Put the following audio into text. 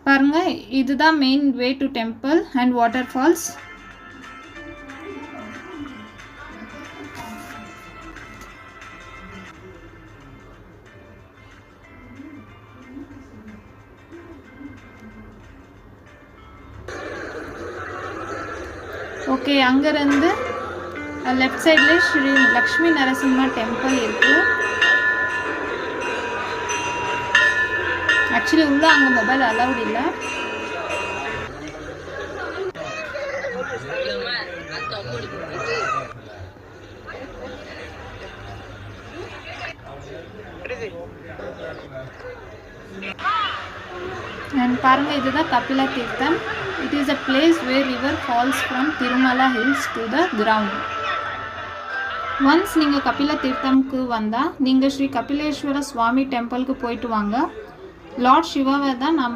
பாருங்க, இதுதான் main way to temple and waterfalls. Okay, அங்கேருந்து லெஃப்ட் சைடில் ஸ்ரீ லக்ஷ்மி நரசிம்ம டெம்பிள் இருக்குது. ஆக்சுவலி உள்ள அங்கே மொபைல் அலவுட் இல்லை. அண்ட் பாருங்கள், இதுதான் Kapila Theertham. It is a place where river falls from Tirumala hills to the ground. Once நீங்கள் கபில தீர்த்தம்க்கு வந்தால் நீங்கள் ஸ்ரீ கபிலேஸ்வர சுவாமி டெம்பிளுக்கு போயிட்டு வாங்க. லார்ட் சிவாவை தான் நம்ம